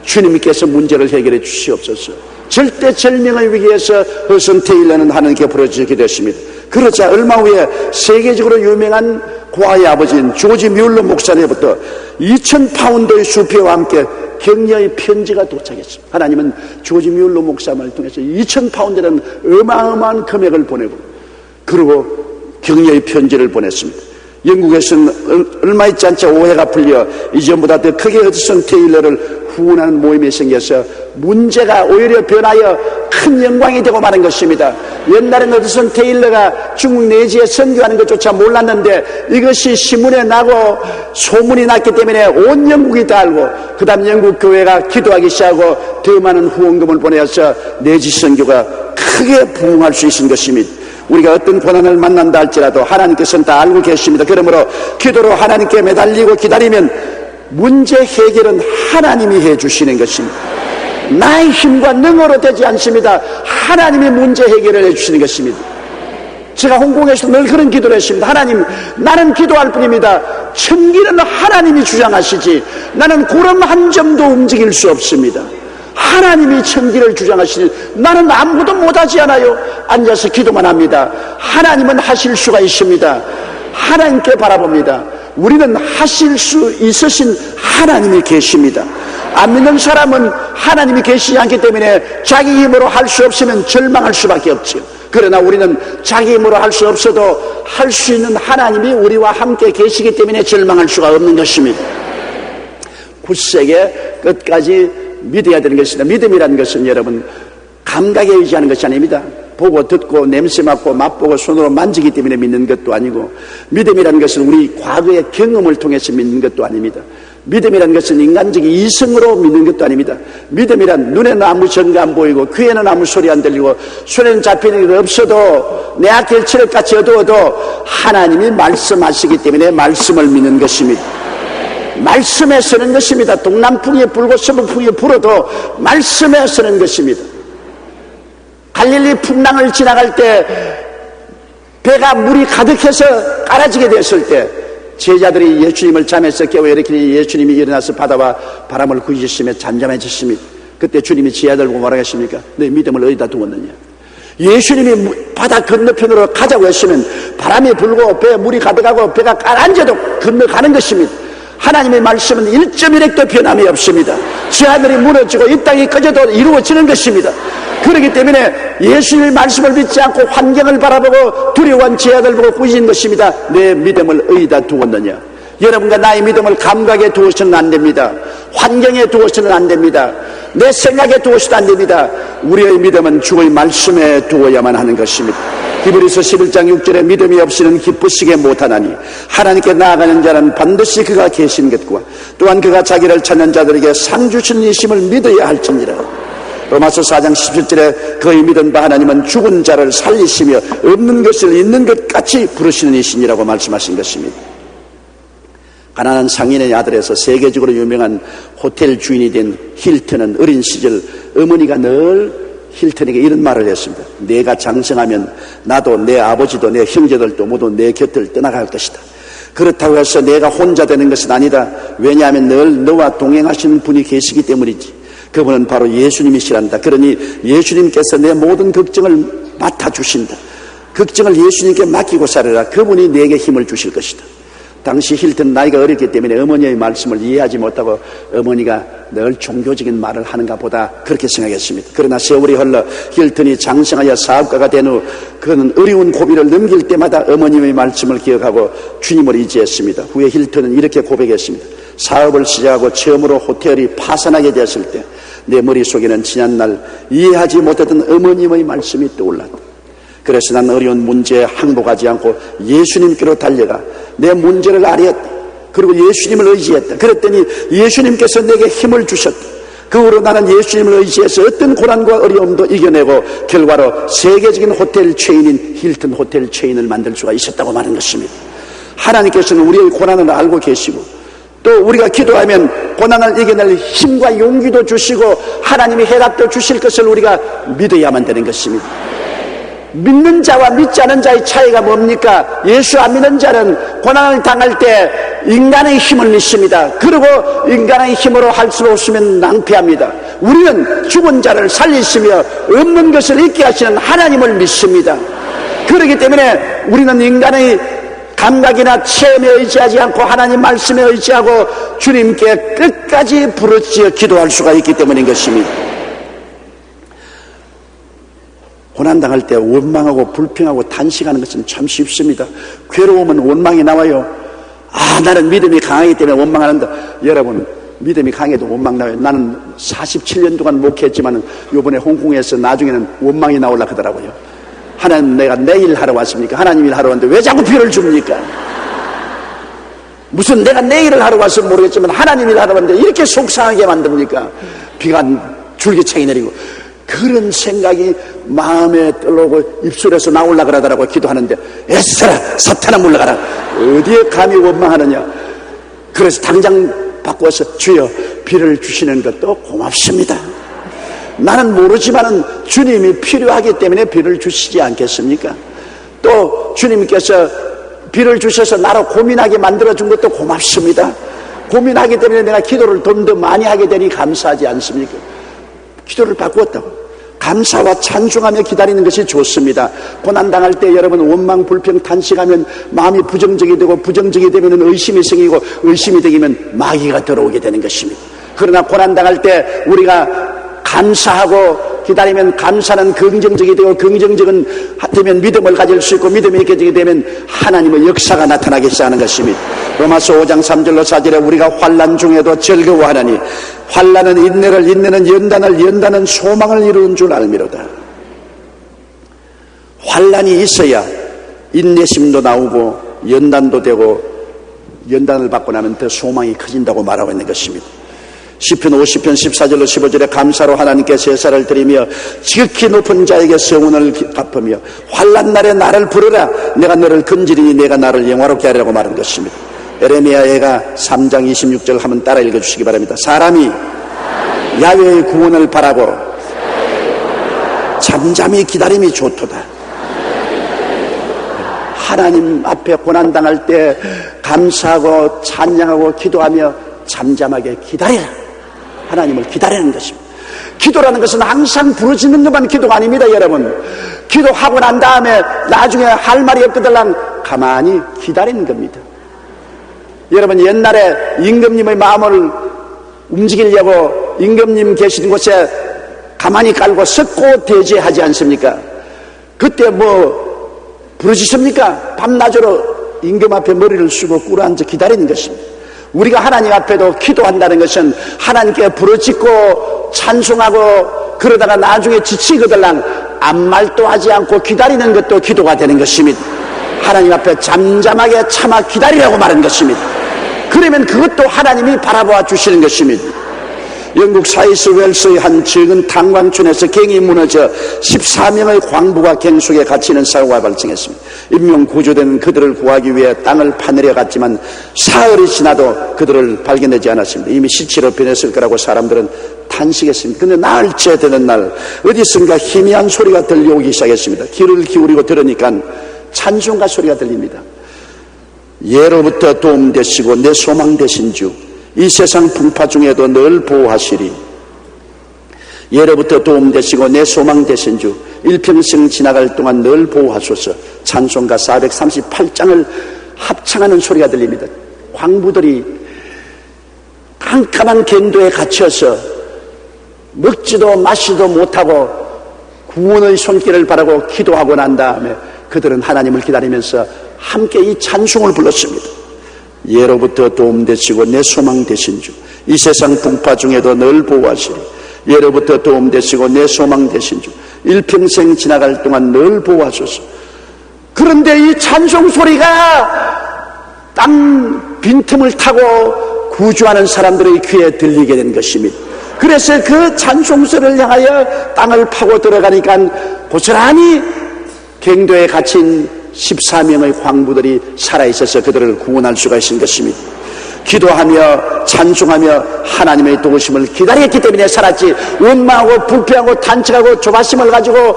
B: 주님께서 문제를 해결해 주시옵소서. 절대절명의 위기에서 허슨 테일러는 하나님께 부르짖게 됐습니다. 그러자 얼마 후에 세계적으로 유명한 고아의 아버지인 조지 뮬러 목사로부터 2,000파운드의 수표와 함께 격려의 편지가 도착했습니다. 하나님은 조지 뮬러 목사를 통해서 2,000파운드라는 어마어마한 금액을 보내고 그리고 격려의 편지를 보냈습니다. 영국에서는 얼마 있지 않자 오해가 풀려 이전보다 더 크게 허드슨 테일러를 후원하는 모임이 생겨서 문제가 오히려 변하여 큰 영광이 되고 마는 것입니다. 옛날에는 허드슨 테일러가 중국 내지에 선교하는 것조차 몰랐는데 이것이 신문에 나고 소문이 났기 때문에 온 영국이 다 알고 그 다음 영국 교회가 기도하기 시작하고 더 많은 후원금을 보내서 내지 선교가 크게 부흥할 수 있는 것입니다. 우리가 어떤 고난을 만난다 할지라도 하나님께서는 다 알고 계십니다. 그러므로 기도로 하나님께 매달리고 기다리면 문제 해결은 하나님이 해주시는 것입니다. 나의 힘과 능으로 되지 않습니다. 하나님이 문제 해결을 해주시는 것입니다. 제가 홍콩에서 늘 그런 기도를 했습니다. 하나님, 나는 기도할 뿐입니다. 천기는 하나님이 주장하시지 나는 구름 한 점도 움직일 수 없습니다. 하나님이 천기를 주장하시니 나는 아무것도 못하지 않아요. 앉아서 기도만 합니다. 하나님은 하실 수가 있습니다. 하나님께 바라봅니다. 우리는 하실 수 있으신 하나님이 계십니다. 안 믿는 사람은 하나님이 계시지 않기 때문에 자기 힘으로 할 수 없으면 절망할 수밖에 없죠. 그러나 우리는 자기 힘으로 할 수 없어도 할 수 있는 하나님이 우리와 함께 계시기 때문에 절망할 수가 없는 것입니다. 굳세게 끝까지 믿어야 되는 것입니다. 믿음이라는 것은 여러분 감각에 의지하는 것이 아닙니다. 보고 듣고 냄새 맡고 맛보고 손으로 만지기 때문에 믿는 것도 아니고 믿음이라는 것은 우리 과거의 경험을 통해서 믿는 것도 아닙니다. 믿음이라는 것은 인간적인 이성으로 믿는 것도 아닙니다. 믿음이란 눈에는 아무 전가 안 보이고 귀에는 아무 소리 안 들리고 손에는 잡히는 게 없어도 내 앞길 칠흑같이 어두워도 하나님이 말씀하시기 때문에 말씀을 믿는 것입니다. 말씀에 서는 것입니다. 동남풍이 불고 서북풍이 불어도 말씀에 서는 것입니다. 갈릴리 풍랑을 지나갈 때 배가 물이 가득해서 깔아지게 됐을 때 제자들이 예수님을 잠에서 깨워 일으키니 예수님이 일어나서 바다와 바람을 꾸짖으시며 잠잠해졌습니다. 그때 주님이 제자들 보고 뭐라고 하십니까? 너 믿음을 어디다 두었느냐? 예수님이 바다 건너편으로 가자고 했으면 바람이 불고 배에 물이 가득하고 배가 가라앉아도 건너가는 것입니다. 하나님의 말씀은 1.1핵도 변함이 없습니다. 제 하늘이 무너지고 이 땅이 꺼져도 이루어지는 것입니다. 그렇기 때문에 예수님의 말씀을 믿지 않고 환경을 바라보고 두려워한 제약을 보고 꾸짖는 것입니다. 내 믿음을 어디다 두었느냐? 여러분과 나의 믿음을 감각에 두어서는 안 됩니다. 환경에 두어서는 안 됩니다. 내 생각에 두어서도 안 됩니다. 우리의 믿음은 주의 말씀에 두어야만 하는 것입니다. 히브리서 11장 6절에 믿음이 없이는 기쁘시게 못하나니 하나님께 나아가는 자는 반드시 그가 계신 것과 또한 그가 자기를 찾는 자들에게 상 주신 이심을 믿어야 할지니라. 로마서 4장 17절에 그의 믿은 바 하나님은 죽은 자를 살리시며 없는 것을 있는 것 같이 부르시는 이신이라고 말씀하신 것입니다. 가난한 상인의 아들에서 세계적으로 유명한 호텔 주인이 된 힐튼은 어린 시절 어머니가 늘 힐튼에게 이런 말을 했습니다. 내가 장성하면 나도 내 아버지도 내 형제들도 모두 내 곁을 떠나갈 것이다. 그렇다고 해서 내가 혼자 되는 것은 아니다. 왜냐하면 늘 너와 동행하시는 분이 계시기 때문이지. 그분은 바로 예수님이시란다. 그러니 예수님께서 내 모든 걱정을 맡아주신다. 걱정을 예수님께 맡기고 살아라. 그분이 내게 힘을 주실 것이다. 당시 힐튼 나이가 어렸기 때문에 어머니의 말씀을 이해하지 못하고 어머니가 늘 종교적인 말을 하는가 보다 그렇게 생각했습니다. 그러나 세월이 흘러 힐튼이 장성하여 사업가가 된 후 그는 어려운 고비를 넘길 때마다 어머님의 말씀을 기억하고 주님을 의지했습니다. 후에 힐튼은 이렇게 고백했습니다. 사업을 시작하고 처음으로 호텔이 파산하게 되었을 때 내 머릿속에는 지난날 이해하지 못했던 어머님의 말씀이 떠올랐다. 그래서 난 어려운 문제에 항복하지 않고 예수님께로 달려가 내 문제를 알았다. 그리고 예수님을 의지했다. 그랬더니 예수님께서 내게 힘을 주셨다. 그 후로 나는 예수님을 의지해서 어떤 고난과 어려움도 이겨내고 결과로 세계적인 호텔 체인인 힐튼 호텔 체인을 만들 수가 있었다고 말하는 것입니다. 하나님께서는 우리의 고난을 알고 계시고 또 우리가 기도하면 고난을 이겨낼 힘과 용기도 주시고 하나님이 해답도 주실 것을 우리가 믿어야만 되는 것입니다. 믿는 자와 믿지 않은 자의 차이가 뭡니까? 예수 안 믿는 자는 고난을 당할 때 인간의 힘을 믿습니다. 그리고 인간의 힘으로 할 수 없으면 낭패합니다. 우리는 죽은 자를 살리시며 없는 것을 있게 하시는 하나님을 믿습니다. 그렇기 때문에 우리는 인간의 감각이나 체험에 의지하지 않고 하나님 말씀에 의지하고 주님께 끝까지 부르짖어 기도할 수가 있기 때문인 것입니다. 고난당할 때 원망하고 불평하고 단식하는 것은 참 쉽습니다. 괴로우면 원망이 나와요. 나는 믿음이 강하기 때문에 원망하는다. 여러분, 믿음이 강해도 원망 나와요. 나는 47년 동안 목회했지만 이번에 홍콩에서 나중에는 원망이 나오려고 하더라고요. 하나님, 내가 내일 하러 왔습니까? 하나님 일 하러 왔는데 왜 자꾸 비를 줍니까? 무슨 내가 내일을 하러 와서 모르겠지만 하나님 일 하러 왔는데 이렇게 속상하게 만듭니까? 비가 줄기차게 내리고 그런 생각이 마음에 떨어오고 입술에서 나오려고 그러더라고. 기도하는데 애써라 사탄아 물러가라. 어디에 감히 원망하느냐. 그래서 당장 바꿔서 주여 비를 주시는 것도 고맙습니다. 나는 모르지만은 주님이 필요하기 때문에 비를 주시지 않겠습니까? 또 주님께서 비를 주셔서 나로 고민하게 만들어준 것도 고맙습니다. 고민하기 때문에 내가 기도를 좀 더 많이 하게 되니 감사하지 않습니까? 기도를 바꾸었다고. 감사와 찬송하며 기다리는 것이 좋습니다. 고난당할 때 여러분 원망 불평 탄식하면 마음이 부정적이 되고 부정적이 되면 의심이 생기고 의심이 되면 마귀가 들어오게 되는 것입니다. 그러나 고난당할 때 우리가 감사하고 기다리면 감사는 긍정적이 되고 긍정적은 되면 믿음을 가질 수 있고 믿음이 있게 되면 하나님의 역사가 나타나기 시작하는 것입니다. 로마서 5장 3절로 4절에 우리가 환난 중에도 즐거워하나니 환난은 인내를 인내는 연단을 연단은 소망을 이루는 줄 알미로다. 환난이 있어야 인내심도 나오고 연단도 되고 연단을 받고 나면 더 소망이 커진다고 말하고 있는 것입니다. 시편 50편 14절로 15절에 감사로 하나님께 제사를 드리며 지극히 높은 자에게 성운을 갚으며 환난 날에 나를 부르라 내가 너를 건지리니 내가 나를 영화롭게 하리라고 말한 것입니다. 에레미야가 3장 26절 한번 따라 읽어주시기 바랍니다. 사람이 야훼의 구원을 바라고 잠잠히 기다림이 좋도다. 하나님 앞에 고난당할 때 감사하고 찬양하고 기도하며 잠잠하게 기다리라. 하나님을 기다리는 것입니다. 기도라는 것은 항상 부르짖는 것만 기도가 아닙니다. 여러분, 기도하고 난 다음에 나중에 할 말이 없거들랑 가만히 기다리는 겁니다. 여러분, 옛날에 임금님의 마음을 움직이려고 임금님 계시는 곳에 가만히 깔고 섞고 대제하지 않습니까? 그때 부르짖습니까? 밤낮으로 임금 앞에 머리를 숙이고 꿇어앉아 기다리는 것입니다. 우리가 하나님 앞에도 기도한다는 것은 하나님께 부르짖고 찬송하고 그러다가 나중에 지치거들랑 아무 말도 하지 않고 기다리는 것도 기도가 되는 것입니다. 하나님 앞에 잠잠하게 참아 기다리라고 말하는 것입니다. 그러면 그것도 하나님이 바라보아 주시는 것입니다. 영국 사이스 웰스의 한 적은 탄광촌에서 갱이 무너져 14명의 광부가 갱 속에 갇히는 사고가 발생했습니다. 인명 구조된 그들을 구하기 위해 땅을 파내려 갔지만 사흘이 지나도 그들을 발견되지 않았습니다. 이미 시체로 변했을 거라고 사람들은 탄식했습니다. 근데 나흘째 되는 날 어디선가 희미한 소리가 들려오기 시작했습니다. 귀를 기울이고 들으니까 찬송가 소리가 들립니다. 예로부터 도움 되시고 내 소망 되신 주, 이 세상 풍파 중에도 늘 보호하시리. 예로부터 도움 되시고 내 소망 되신 주, 일평생 지나갈 동안 늘 보호하소서. 찬송가 438장을 합창하는 소리가 들립니다. 광부들이 깜깜한 갱도에 갇혀서 먹지도 마시도 못하고 구원의 손길을 바라고 기도하고 난 다음에 그들은 하나님을 기다리면서 함께 이 찬송을 불렀습니다. 예로부터 도움 되시고 내 소망 되신 주, 이 세상 풍파 중에도 늘 보호하시리. 예로부터 도움 되시고 내 소망 되신 주, 일평생 지나갈 동안 늘 보호하소서. 그런데 이 찬송 소리가 땅 빈틈을 타고 구주하는 사람들의 귀에 들리게 된 것입니다. 그래서 그 찬송 소리를 향하여 땅을 파고 들어가니까 고스란히 갱도에 갇힌 14명의 광부들이 살아있어서 그들을 구원할 수가 있는 것입니다. 기도하며 찬송하며 하나님의 도우심을 기다렸기 때문에 살았지, 원망하고 불평하고 탄식하고 조바심을 가지고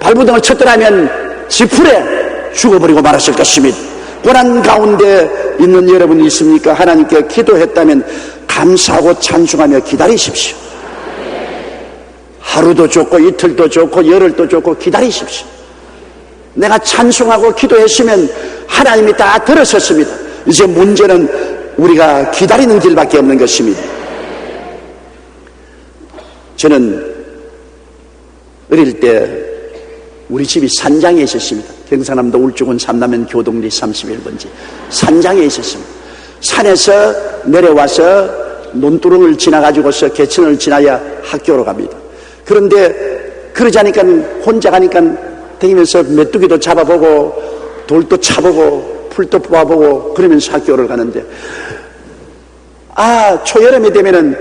B: 발부등을 쳤더라면 지풀에 죽어버리고 말았을 것입니다. 고난 가운데 있는 여러분이 있습니까? 하나님께 기도했다면 감사하고 찬송하며 기다리십시오. 하루도 좋고 이틀도 좋고 열흘도 좋고 기다리십시오. 내가 찬송하고 기도했으면 하나님이 다 들으셨습니다. 이제 문제는 우리가 기다리는 길밖에 없는 것입니다. 저는 어릴 때 우리 집이 산장에 있었습니다. 경상남도 울주군 삼남면 교동리 31번지 산장에 있었습니다. 산에서 내려와서 논두렁을 지나가지고서 개천을 지나야 학교로 갑니다. 그런데 그러자니까 혼자 가니까 다니면서 메뚜기도 잡아보고 돌도 차보고 풀도 뽑아보고 그러면서 학교를 가는데, 초여름이 되면은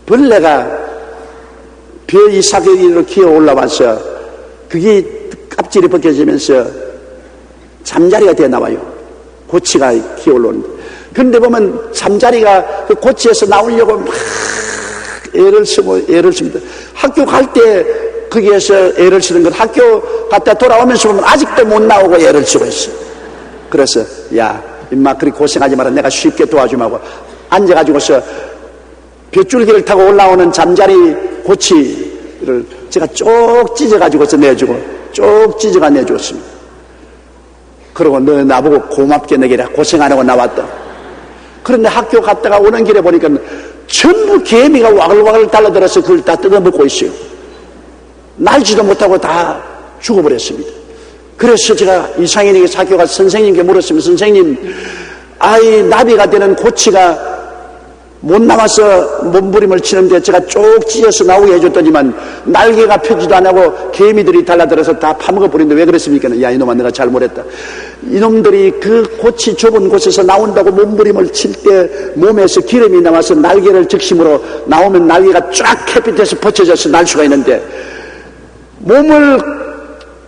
B: 벌레가 벼 이삭으로 기어 올라와서 그게 껍질이 벗겨지면서 잠자리가 되어 나와요. 고치가 기어 올라오는데, 그런데 보면 잠자리가 그 고치에서 나오려고 막 애를 씁니다. 학교 갈 때 거기에서 애를 쓰는 것, 학교 갔다 돌아오면서 보면 아직도 못 나오고 애를 쓰고 있어. 그래서 야 임마 그리 고생하지 마라, 내가 쉽게 도와주마고 앉아가지고서 벼줄기를 타고 올라오는 잠자리 고치를 제가 쪽 찢어가지고서 내주고 쪽 찢어가 내주었습니다. 그러고 너 나보고 고맙게 내게라 고생 안 하고 나왔다. 그런데 학교 갔다가 오는 길에 보니까 전부 개미가 와글와글 달라들어서 그걸 다 뜯어먹고 있어요. 날지도 못하고 다 죽어버렸습니다. 그래서 제가 이상인에게 학교 가서 선생님께 물었으면, 선생님, 나비가 되는 고치가 못 나와서 몸부림을 치는데 제가 쭉 찢어서 나오게 해줬더니만 날개가 펴지도 안 하고 개미들이 달라들어서 다 파먹어버리는데 왜 그랬습니까? 야 이놈아, 내가 잘못했다. 이놈들이 그 고치 좁은 곳에서 나온다고 몸부림을 칠 때 몸에서 기름이 나와서 날개를 적심으로 나오면 날개가 쫙 햇빛에서 벗겨져서 날 수가 있는데, 몸을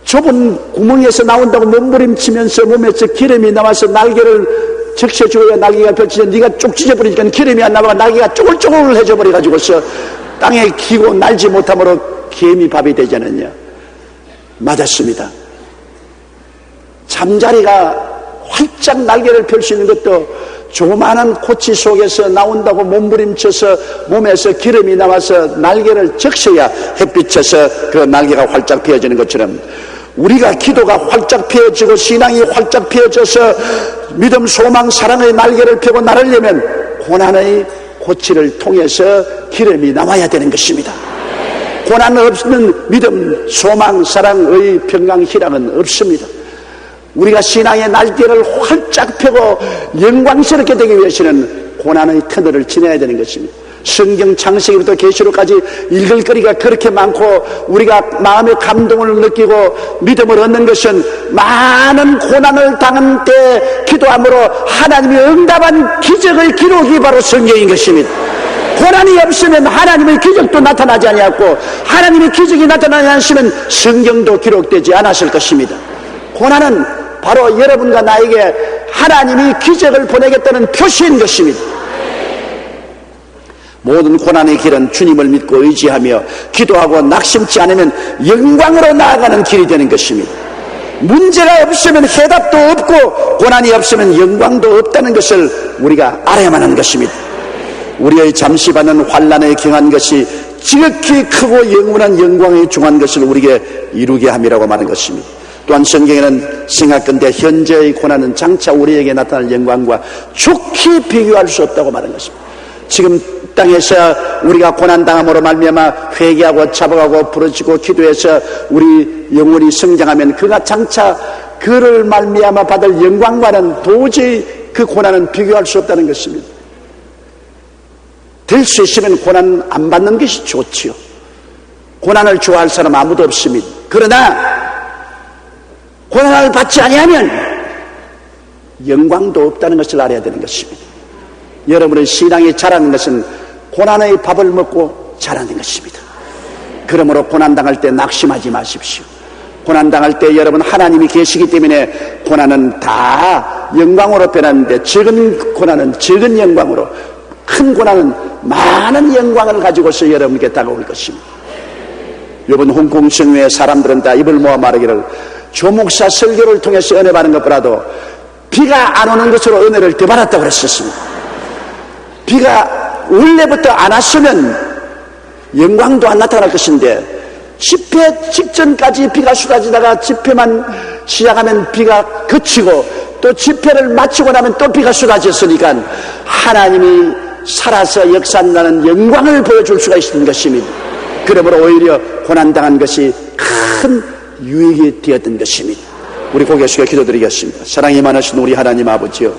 B: 좁은 구멍에서 나온다고 몸부림치면서 몸에서 기름이 나와서 날개를 적셔줘야 날개가 펼치죠. 네가 쭉 찢어버리니까 기름이 안 나와가 날개가 쪼글쪼글 해져버려가지고서 땅에 기고 날지 못함으로 개미 밥이 되지 않았냐. 맞았습니다. 잠자리가 활짝 날개를 펼 수 있는 것도 조그마한 고치 속에서 나온다고 몸부림쳐서 몸에서 기름이 나와서 날개를 적셔야 햇빛에서 그 날개가 활짝 펴지는 것처럼, 우리가 기도가 활짝 펴지고 신앙이 활짝 펴져서 믿음, 소망, 사랑의 날개를 펴고 날으려면 고치를 통해서 기름이 나와야 되는 것입니다. 고난 없는 믿음, 소망, 사랑의 평강, 희락은 없습니다. 우리가 신앙의 날개를 활짝 펴고 영광스럽게 되기 위해서는 고난의 터널을 지나야 되는 것입니다. 성경 창세기부터 계시록까지 읽을 거리가 그렇게 많고 우리가 마음의 감동을 느끼고 믿음을 얻는 것은 많은 고난을 당한 때 기도함으로 하나님이 응답한 기적의 기록이 바로 성경인 것입니다. 고난이 없으면 하나님의 기적도 나타나지 아니하고 하나님의 기적이 나타나지 않으면 성경도 기록되지 않았을 것입니다. 고난은 바로 여러분과 나에게 하나님이 기적을 보내겠다는 표시인 것입니다. 모든 고난의 길은 주님을 믿고 의지하며 기도하고 낙심치 않으면 영광으로 나아가는 길이 되는 것입니다. 문제가 없으면 해답도 없고 고난이 없으면 영광도 없다는 것을 우리가 알아야만 하는 것입니다. 우리의 잠시 받는 환난에 경한 것이 지극히 크고 영원한 영광에 중한 것을 우리에게 이루게 함이라고 말한 것입니다. 또한 성경에는 생각건대 현재의 고난은 장차 우리에게 나타날 영광과 좋게 비교할 수 없다고 말한 것입니다. 지금 땅에서 우리가 고난당함으로 말미암아 회개하고 잡아가고 부르짖고 기도해서 우리 영혼이 성장하면 그가 장차 그를 말미암아 받을 영광과는 도저히 그 고난은 비교할 수 없다는 것입니다. 될 수 있으면 고난 안 받는 것이 좋지요. 고난을 좋아할 사람 아무도 없습니다. 그러나 고난을 받지 아니하면 영광도 없다는 것을 알아야 되는 것입니다. 여러분의 신앙이 자라는 것은 고난의 밥을 먹고 자라는 것입니다. 그러므로 고난당할 때 낙심하지 마십시오. 고난당할 때 여러분 하나님이 계시기 때문에 고난은 다 영광으로 변하는데 적은 고난은 적은 영광으로, 큰 고난은 많은 영광을 가지고서 여러분께 다가올 것입니다. 이번 홍콩 성회의 사람들은 다 입을 모아 말하기를 조목사 설교를 통해서 은혜 받는 것보다도 비가 안 오는 것으로 은혜를 더 받았다고 그랬었습니다. 비가 원래부터 안 왔으면 영광도 안 나타날 것인데 집회 직전까지 비가 쏟아지다가 집회만 시작하면 비가 그치고 또 집회를 마치고 나면 또 비가 쏟아졌으니까 하나님이 살아서 역사한다는 영광을 보여줄 수가 있는 것입니다. 그러므로 오히려 고난당한 것이 큰 유익이 되었던 것입니다. 우리 고개 숙여 기도드리겠습니다. 사랑이 많으신 우리 하나님 아버지요,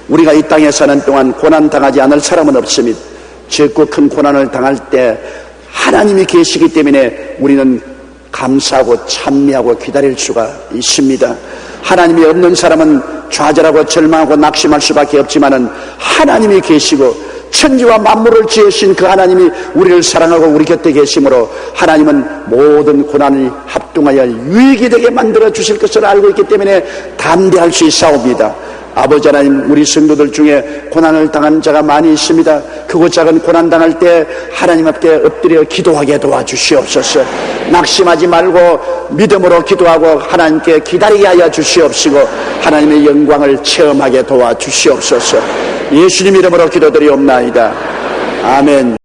B: 우리가 이 땅에 사는 동안 고난당하지 않을 사람은 없습니다. 적고 큰 고난을 당할 때 하나님이 계시기 때문에 우리는 감사하고 찬미하고 기다릴 수가 있습니다. 하나님이 없는 사람은 좌절하고 절망하고 낙심할 수밖에 없지만은 하나님이 계시고 천지와 만물을 지으신 그 하나님이 우리를 사랑하고 우리 곁에 계심으로 하나님은 모든 고난을 합동하여 유익이 되게 만들어 주실 것을 알고 있기 때문에 담대할 수 있사옵니다. 아버지 하나님, 우리 성도들 중에 고난을 당한 자가 많이 있습니다. 크고 작은 고난 당할 때 하나님 앞에 엎드려 기도하게 도와주시옵소서. 낙심하지 말고 믿음으로 기도하고 하나님께 기다리게 하여 주시옵시고 하나님의 영광을 체험하게 도와주시옵소서. 예수님 이름으로 기도드리옵나이다. 아멘.